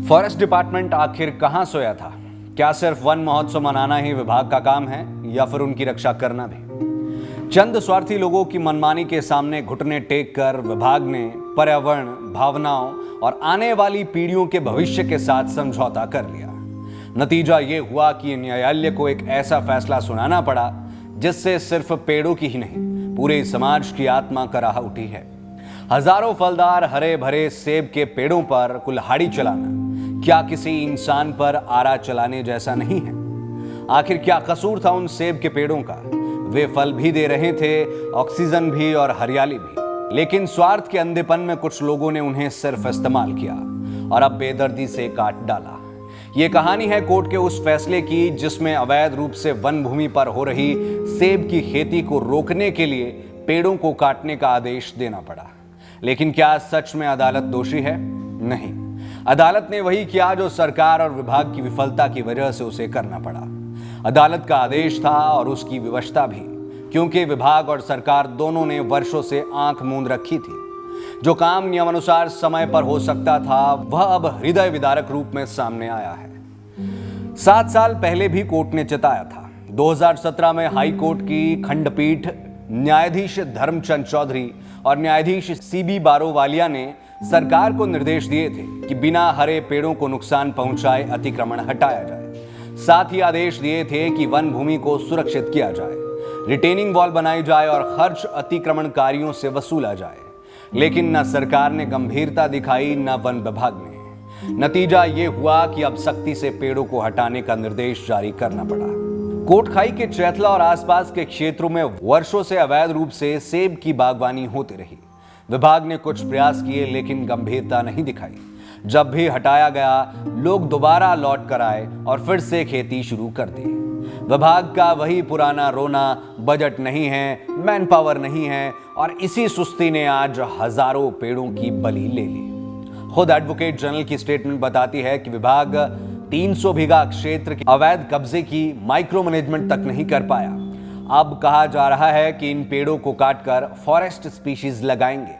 Forest department आखिर कहां सोया था? क्या सिर्फ वन महोत्सव मनाना ही विभाग का काम है या फिर उनकी रक्षा करना भी? चंद स्वार्थी लोगों की मनमानी के सामने घुटने टेक कर विभाग ने पर्यावरण, भावनाओं और आने वाली पीढ़ियों के भविष्य के साथ समझौता कर लिया। नतीजा ये हुआ कि न्यायालय को एक ऐसा फैसला सुनाना पड़ा जिससे सिर्फ पेड़ों की ही नहीं, पूरे समाज की आत्मा कराह उठी है। हजारों फलदार हरे भरे सेब के पेड़ों पर कुल्हाड़ी चलाना क्या किसी इंसान पर आरा चलाने जैसा नहीं है? आखिर क्या कसूर था उन सेब के पेड़ों का? वे फल भी दे रहे थे, ऑक्सीजन भी और हरियाली भी, लेकिन स्वार्थ के अंधेपन में कुछ लोगों ने उन्हें सिर्फ इस्तेमाल किया और अब बेदर्दी से काट डाला। ये कहानी है कोर्ट के उस फैसले की जिसमें अवैध रूप से वन भूमि पर हो रही सेब की खेती को रोकने के लिए पेड़ों को काटने का आदेश देना पड़ा। लेकिन क्या सच में अदालत दोषी है? नहीं, अदालत ने वही किया जो सरकार और विभाग की विफलता की वजह से उसे करना पड़ा। अदालत का आदेश था और उसकी विवशता भी, क्योंकि विभाग और सरकार दोनों ने वर्षों से आंख मूंद रखी थी। जो काम नियमानुसार समय पर हो सकता था वह अब हृदय विदारक रूप में सामने आया है। 7 साल पहले भी कोर्ट ने चेताया था। 2017 में हाई कोर्ट की खंडपीठ न्यायाधीश धर्मचंद चौधरी और न्यायाधीश सीबी बारोवालिया ने सरकार को निर्देश दिए थे कि बिना हरे पेड़ों को नुकसान पहुंचाए अतिक्रमण हटाया जाए। साथ ही आदेश दिए थे कि वन भूमि को सुरक्षित किया जाए, रिटेनिंग वॉल बनाई जाए और खर्च अतिक्रमणकारियों से वसूला जाए। लेकिन न सरकार ने गंभीरता दिखाई, न वन विभाग ने। नतीजा ये हुआ कि अब सख्ती से पेड़ों को हटाने का निर्देश जारी करना पड़ा। कोटखाई के चैथला और आसपास के क्षेत्रों में वर्षों से अवैध रूप से सेब की बागवानी होती रही। विभाग ने कुछ प्रयास किए लेकिन गंभीरता नहीं दिखाई। जब भी हटाया गया, लोग दोबारा लौट कर आए और फिर से खेती शुरू कर दी। विभाग का वही पुराना रोना, बजट नहीं है, मैन पावर नहीं है, और इसी सुस्ती ने आज हजारों पेड़ों की बलि ले ली। खुद एडवोकेट जनरल की स्टेटमेंट बताती है कि विभाग 300 बीघा क्षेत्र के अवैध कब्जे की माइक्रो मैनेजमेंट तक नहीं कर पाया। अब कहा जा रहा है कि इन पेड़ों को काटकर फॉरेस्ट स्पीशीज लगाएंगे।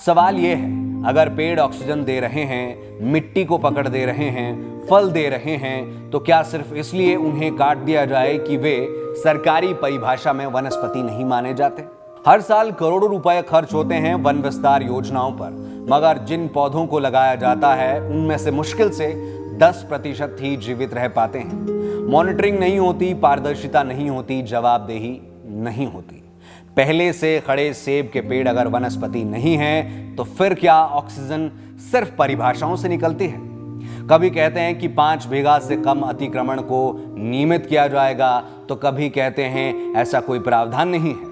सवाल यह है, अगर पेड़ ऑक्सीजन दे रहे हैं, मिट्टी को पकड़ दे रहे हैं, फल दे रहे हैं, तो क्या सिर्फ इसलिए उन्हें काट दिया जाए कि वे सरकारी परिभाषा में वनस्पति नहीं माने जाते? हर साल करोड़ों रुपए खर्च होते हैं वन विस्तार योजनाओं पर, मगर जिन पौधों को लगाया जाता है उनमें से मुश्किल से 10% ही जीवित रह पाते हैं। मॉनिटरिंग नहीं होती, पारदर्शिता नहीं होती, जवाबदेही नहीं होती। पहले से खड़े सेब के पेड़ अगर वनस्पति नहीं है तो फिर क्या ऑक्सीजन सिर्फ परिभाषाओं से निकलती है? कभी कहते हैं कि 5 बीघा से कम अतिक्रमण को नियमित किया जाएगा, तो कभी कहते हैं ऐसा कोई प्रावधान नहीं है।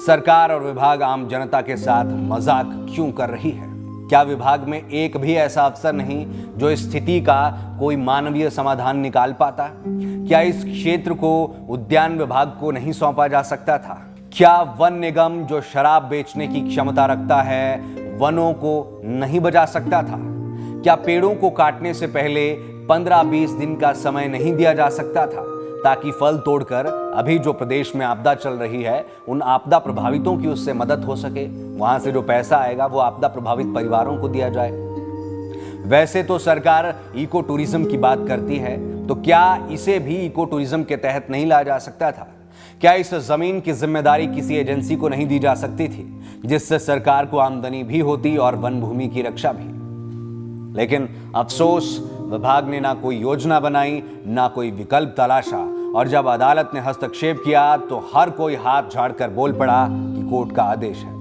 सरकार और विभाग आम जनता के साथ मजाक क्यों कर रही है? क्या विभाग में एक भी ऐसा अफसर नहीं जो इस स्थिति का कोई मानवीय समाधान निकाल पाता? क्या इस क्षेत्र को उद्यान विभाग को नहीं सौंपा जा सकता था? क्या वन निगम जो शराब बेचने की क्षमता रखता है वनों को नहीं बचा सकता था? क्या पेड़ों को काटने से पहले 15-20 दिन का समय नहीं दिया जा सकता था ताकि फल तोड़कर अभी जो प्रदेश में आपदा चल रही है उन आपदा प्रभावितों की उससे मदद हो सके? वहां से जो पैसा आएगा वो आपदा प्रभावित परिवारों को दिया जाए। वैसे तो सरकार इको टूरिज्म की बात करती है, तो क्या इसे भी इको टूरिज्म के तहत नहीं लाया जा सकता था? क्या इस जमीन की जिम्मेदारी किसी एजेंसी को नहीं दी जा सकती थी जिससे सरकार को आमदनी भी होती और वन भूमि की रक्षा भी? लेकिन अफसोस, विभाग ने ना कोई योजना बनाई, ना कोई विकल्प तलाशा, और जब अदालत ने हस्तक्षेप किया तो हर कोई हाथ झाड़कर बोल पड़ा कि कोर्ट का आदेश है।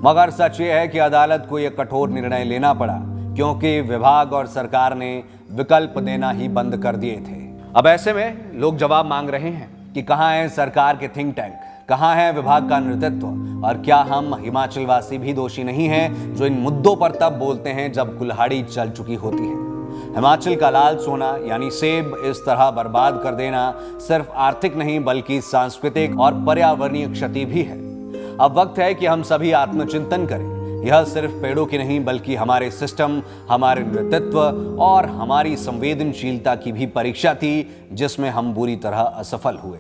मगर सच ये है कि अदालत को यह कठोर निर्णय लेना पड़ा क्योंकि विभाग और सरकार ने विकल्प देना ही बंद कर दिए थे। अब ऐसे में लोग जवाब मांग रहे हैं कि कहां है सरकार के थिंक टैंक, कहां है विभाग का नेतृत्व, और क्या हम हिमाचल वासी भी दोषी नहीं हैं जो इन मुद्दों पर तब बोलते हैं जब कुल्हाड़ी चल चुकी होती है? हिमाचल का लाल सोना यानी सेब इस तरह बर्बाद कर देना सिर्फ आर्थिक नहीं बल्कि सांस्कृतिक और पर्यावरणीय क्षति भी है। अब वक्त है कि हम सभी आत्मचिंतन करें। यह सिर्फ पेड़ों की नहीं बल्कि हमारे सिस्टम, हमारे नेतृत्व और हमारी संवेदनशीलता की भी परीक्षा थी जिसमें हम बुरी तरह असफल हुए।